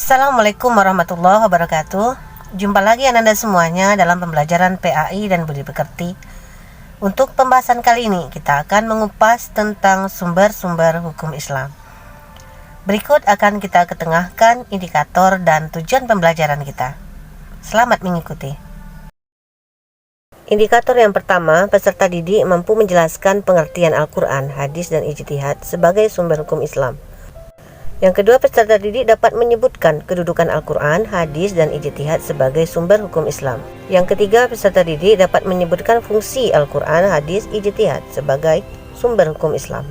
Assalamualaikum warahmatullahi wabarakatuh. Jumpa lagi Anda semuanya dalam pembelajaran PAI dan Budi Pekerti. Untuk pembahasan kali ini kita akan mengupas tentang sumber-sumber hukum Islam. Berikut akan kita ketengahkan indikator dan tujuan pembelajaran kita. Selamat mengikuti. Indikator yang pertama, peserta didik mampu menjelaskan pengertian Al-Quran, hadis, dan ijtihad sebagai sumber hukum Islam. Yang kedua, peserta didik dapat menyebutkan kedudukan Al-Quran, hadis, dan ijtihad sebagai sumber hukum Islam. Yang ketiga, peserta didik dapat menyebutkan fungsi Al-Quran, hadis, ijtihad sebagai sumber hukum Islam.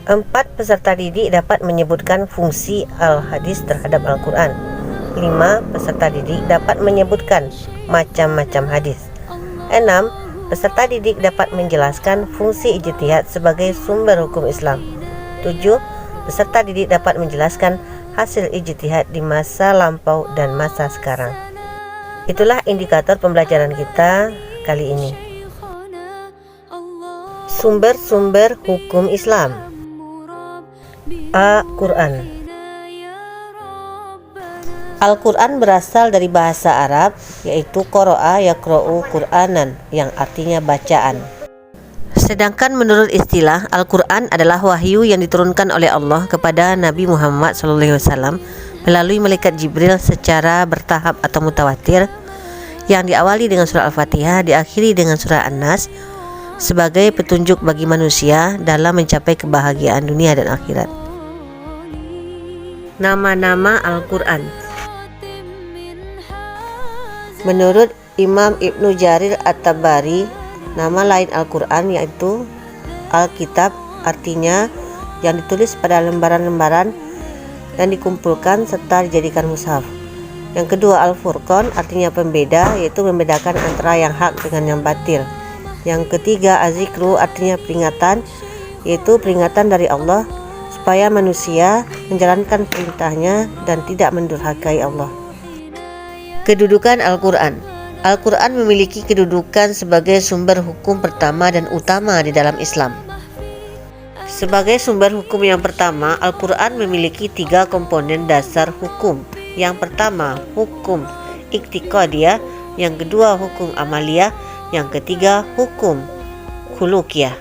4. Peserta didik dapat menyebutkan fungsi al-hadis terhadap Al-Quran. 5. Peserta didik dapat menyebutkan macam-macam hadis. 6. Peserta didik dapat menjelaskan fungsi ijtihad sebagai sumber hukum Islam. 7. Peserta didik dapat menjelaskan hasil ijtihad di masa lampau dan masa sekarang. Itulah indikator pembelajaran kita kali ini. Sumber-sumber hukum Islam. A. Quran. Al-Quran berasal dari bahasa Arab, yaitu qara'a yaqra'u Qur'anan, yang artinya bacaan. Sedangkan menurut istilah, Al-Quran adalah wahyu yang diturunkan oleh Allah kepada Nabi Muhammad SAW melalui malaikat Jibril secara bertahap atau mutawatir, yang diawali dengan surah Al-Fatihah, diakhiri dengan surah An-Nas, sebagai petunjuk bagi manusia dalam mencapai kebahagiaan dunia dan akhirat. Nama-nama Al-Quran. Menurut Imam Ibnu Jarir At-Tabari, nama lain Al-Quran yaitu Alkitab, artinya yang ditulis pada lembaran-lembaran dan dikumpulkan serta dijadikan mushaf. Yang kedua, Al-Furqan, artinya pembeda, yaitu membedakan antara yang hak dengan yang batil. Yang ketiga, Az-Zikru, artinya peringatan, yaitu peringatan dari Allah supaya manusia menjalankan perintahnya dan tidak mendurhakai Allah. Kedudukan Al-Quran. Al-Quran memiliki kedudukan sebagai sumber hukum pertama dan utama di dalam Islam. Sebagai sumber hukum yang pertama, Al-Quran memiliki 3 komponen dasar hukum. Yang pertama, hukum iktiqadiyah, yang kedua, hukum amaliyah, yang ketiga, hukum khuluqiyah.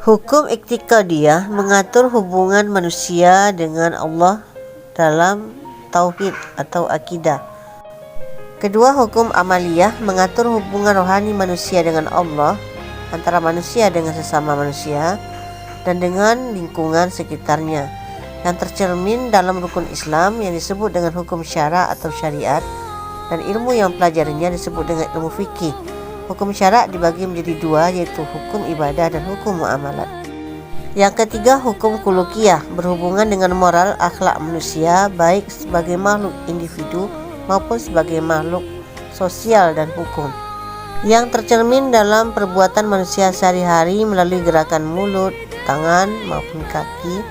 Hukum iktiqadiyah mengatur hubungan manusia dengan Allah dalam tauhid atau akidah. Kedua, hukum amaliyah mengatur hubungan rohani manusia dengan Allah, antara manusia dengan sesama manusia, dan dengan lingkungan sekitarnya, yang tercermin dalam rukun Islam yang disebut dengan hukum syara atau syariat, dan ilmu yang pelajarinya disebut dengan ilmu fikih. Hukum syara dibagi menjadi 2, yaitu hukum ibadah dan hukum muamalat. Yang ketiga, hukum khuluqiyah, berhubungan dengan moral akhlak manusia, baik sebagai makhluk individu maupun sebagai makhluk sosial dan hukum, yang tercermin dalam perbuatan manusia sehari-hari melalui gerakan mulut, tangan maupun kaki,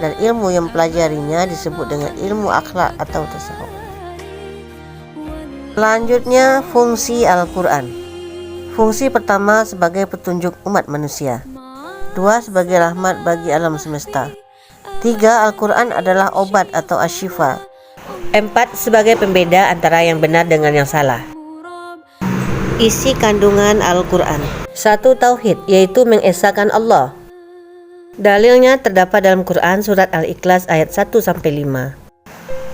dan ilmu yang mempelajarinya disebut dengan ilmu akhlak atau tasawuf. Selanjutnya, fungsi Al-Quran. Fungsi pertama sebagai petunjuk umat manusia. 2. Sebagai rahmat bagi alam semesta. 3. Al-Quran adalah obat atau asyifa. 4. Sebagai pembeda antara yang benar dengan yang salah. Isi kandungan Al-Quran. 1. Tauhid, yaitu mengesahkan Allah. Dalilnya terdapat dalam Quran surat Al-Ikhlas ayat 1-5.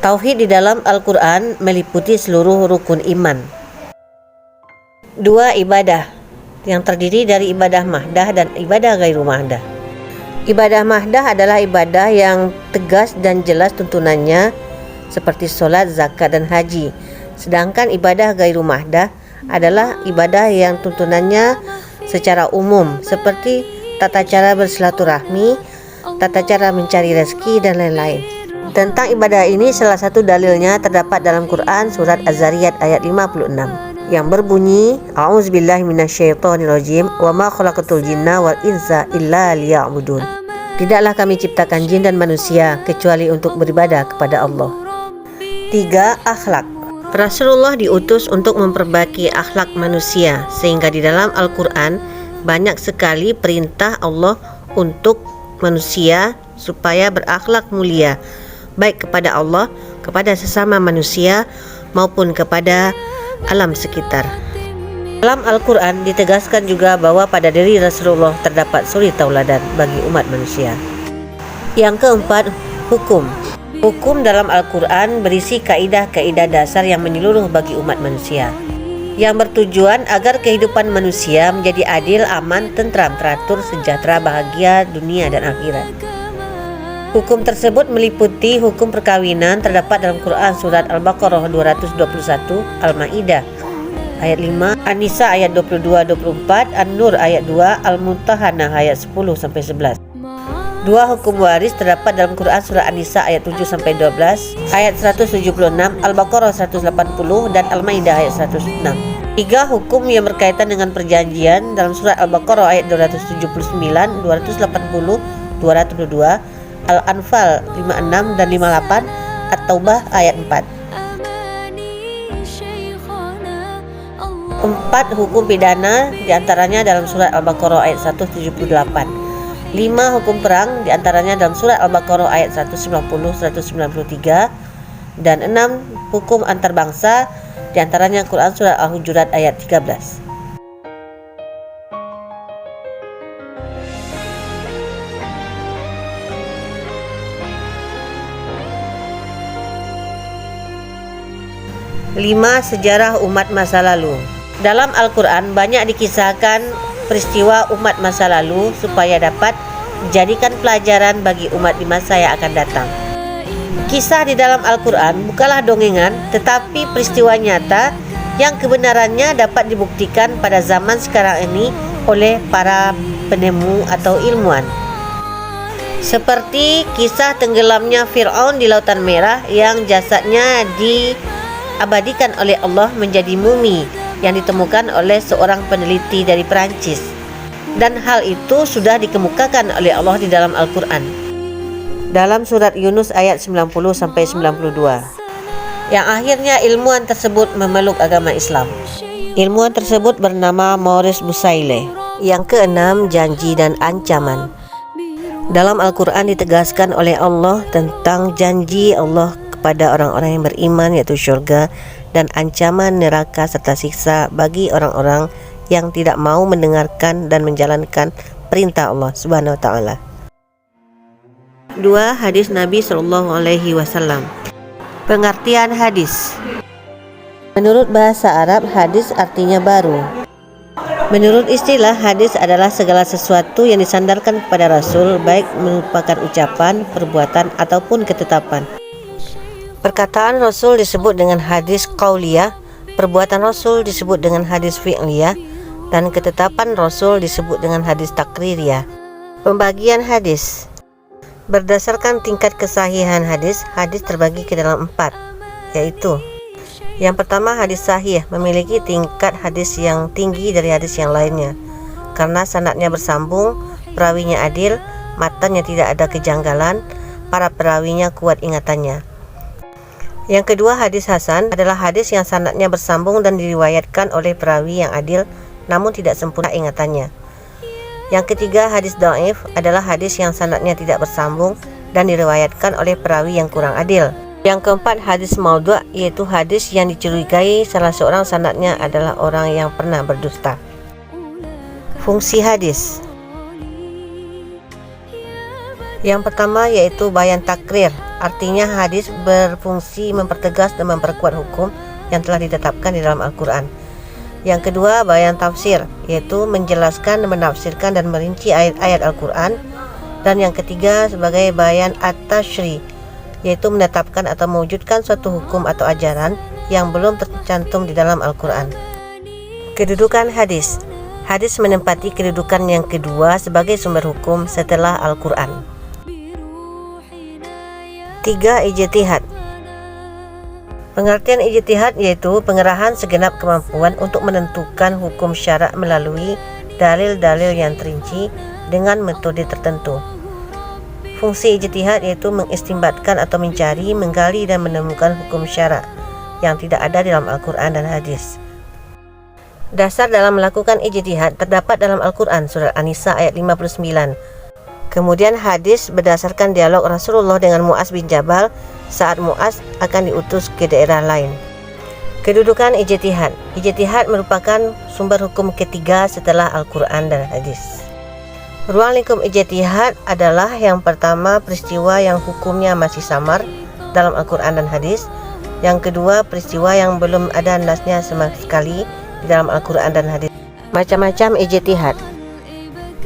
Tauhid di dalam Al-Quran meliputi seluruh rukun iman. 2. Ibadah, yang terdiri dari ibadah mahdah dan ibadah ghairu mahdah. Ibadah mahdah adalah ibadah yang tegas dan jelas tuntunannya, seperti sholat, zakat, dan haji. Sedangkan ibadah ghairu mahdah adalah ibadah yang tuntunannya secara umum, seperti tata cara bersilaturahmi, tata cara mencari rezeki, dan lain-lain. Tentang ibadah ini, salah satu dalilnya terdapat dalam Quran surat Az-Zariyat ayat 56 yang berbunyi, A'udzubillahi minasyaitonirrajim, wa ma khalaqatul jinna wal insa illa liya'budun. Tidaklah kami ciptakan jin dan manusia kecuali untuk beribadah kepada Allah. 3. Akhlak. Rasulullah diutus untuk memperbaiki akhlak manusia, sehingga di dalam Al-Quran banyak sekali perintah Allah untuk manusia supaya berakhlak mulia, baik kepada Allah, kepada sesama manusia maupun kepada alam sekitar. Dalam Al-Quran ditegaskan juga bahwa pada diri Rasulullah terdapat suri tauladan bagi umat manusia. Yang keempat, hukum. Hukum dalam Al-Quran berisi kaidah-kaidah dasar yang menyeluruh bagi umat manusia, yang bertujuan agar kehidupan manusia menjadi adil, aman, tentram, teratur, sejahtera, bahagia dunia dan akhirat. Hukum tersebut meliputi hukum perkawinan terdapat dalam Quran surat Al-Baqarah 221, Al-Maidah ayat 5, An-Nisa ayat 22-24, An-Nur ayat 2, Al-Mumtahanah ayat 10-11. Dua hukum waris terdapat dalam Quran surah An-Nisa ayat 7-12, ayat 176, Al-Baqarah 180 dan Al-Maidah ayat 106. Tiga hukum yang berkaitan dengan perjanjian dalam surah Al-Baqarah ayat 279, 280, 202, Al-Anfal 56 dan 58, At-Taubah ayat 4. Empat hukum pidana diantaranya dalam surat Al-Baqarah ayat 178. 5 hukum perang diantaranya dalam surat Al-Baqarah ayat 190-193 dan 6 hukum antarbangsa diantaranya Quran surat Al-Hujurat ayat 13. Lima, sejarah umat masa lalu. Dalam Al-Quran banyak dikisahkan peristiwa umat masa lalu supaya dapat dijadikan pelajaran bagi umat di masa yang akan datang. Kisah di dalam Al-Quran bukanlah dongengan, tetapi peristiwa nyata yang kebenarannya dapat dibuktikan pada zaman sekarang ini oleh para penemu atau ilmuwan. Seperti kisah tenggelamnya Fir'aun di Lautan Merah yang jasadnya diabadikan oleh Allah menjadi mumi yang ditemukan oleh seorang peneliti dari Perancis, dan hal itu sudah dikemukakan oleh Allah di dalam Al-Quran dalam surat Yunus ayat 90-92, yang akhirnya ilmuwan tersebut memeluk agama Islam. Ilmuwan tersebut bernama Maurice Bucaille. Yang keenam, janji dan ancaman. Dalam Al-Quran ditegaskan oleh Allah tentang janji Allah kepada orang-orang yang beriman, yaitu syurga, dan ancaman neraka serta siksa bagi orang-orang yang tidak mau mendengarkan dan menjalankan perintah Allah Subhanahu wa taala. 2. Hadis Nabi SAW. Pengertian hadis. Menurut bahasa Arab, hadis artinya baru. Menurut istilah, hadis adalah segala sesuatu yang disandarkan kepada Rasul, baik merupakan ucapan, perbuatan, ataupun ketetapan. Perkataan Rasul disebut dengan hadis qauliyah, perbuatan Rasul disebut dengan hadis fi'liyah, dan ketetapan Rasul disebut dengan hadis takririyah. Pembagian hadis. Berdasarkan tingkat kesahihan hadis, hadis terbagi ke dalam 4, yaitu: yang pertama, hadis sahih, memiliki tingkat hadis yang tinggi dari hadis yang lainnya karena sanadnya bersambung, perawinya adil, matannya tidak ada kejanggalan, para perawinya kuat ingatannya. Yang kedua, hadis hasan adalah hadis yang sanadnya bersambung dan diriwayatkan oleh perawi yang adil namun tidak sempurna ingatannya. Yang ketiga, hadis dhaif adalah hadis yang sanadnya tidak bersambung dan diriwayatkan oleh perawi yang kurang adil. Yang keempat, hadis maudhu', yaitu hadis yang dicurigai salah seorang sanadnya adalah orang yang pernah berdusta. Fungsi hadis. Yang pertama yaitu bayan takrir, artinya hadis berfungsi mempertegas dan memperkuat hukum yang telah ditetapkan di dalam Al-Quran. Yang kedua, bayan tafsir, yaitu menjelaskan, menafsirkan dan merinci ayat-ayat Al-Quran. Dan yang ketiga sebagai bayan at-tashri, yaitu menetapkan atau mewujudkan suatu hukum atau ajaran yang belum tercantum di dalam Al-Quran. Kedudukan hadis. Hadis menempati kedudukan yang kedua sebagai sumber hukum setelah Al-Quran. 3. Ijtihad. Pengertian ijtihad yaitu pengerahan segenap kemampuan untuk menentukan hukum syara' melalui dalil-dalil yang terinci dengan metode tertentu. Fungsi ijtihad yaitu mengistinbatkan atau mencari, menggali dan menemukan hukum syara' yang tidak ada dalam Al-Quran dan hadis. Dasar dalam melakukan ijtihad terdapat dalam Al-Quran surat An-Nisa ayat 59. Kemudian hadis berdasarkan dialog Rasulullah dengan Mu'adz bin Jabal saat Mu'adz akan diutus ke daerah lain. Kedudukan ijtihad. Ijtihad merupakan sumber hukum ketiga setelah Al-Quran dan hadis. Ruang lingkup ijtihad adalah yang pertama peristiwa yang hukumnya masih samar dalam Al-Quran dan hadis. Yang kedua peristiwa yang belum ada nasnya sama sekali di dalam Al-Quran dan hadis. Macam-macam ijtihad.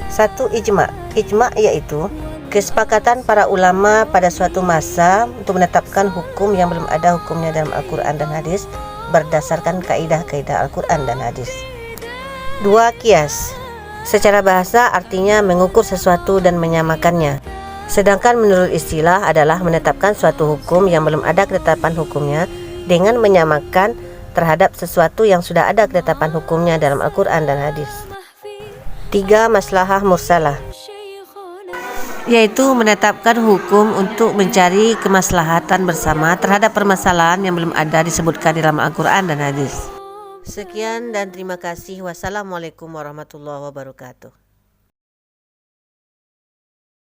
1. Ijma'. Ijma' yaitu kesepakatan para ulama pada suatu masa untuk menetapkan hukum yang belum ada hukumnya dalam Al-Quran dan hadis berdasarkan kaidah-kaidah Al-Quran dan hadis. 2. Qiyas. Secara bahasa artinya mengukur sesuatu dan menyamakannya. Sedangkan menurut istilah adalah menetapkan suatu hukum yang belum ada ketetapan hukumnya dengan menyamakan terhadap sesuatu yang sudah ada ketetapan hukumnya dalam Al-Quran dan hadis. 3. Maslahah mursalah, yaitu menetapkan hukum untuk mencari kemaslahatan bersama terhadap permasalahan yang belum ada disebutkan dalam Al-Quran dan hadis. Sekian dan terima kasih. Wassalamualaikum warahmatullahi wabarakatuh.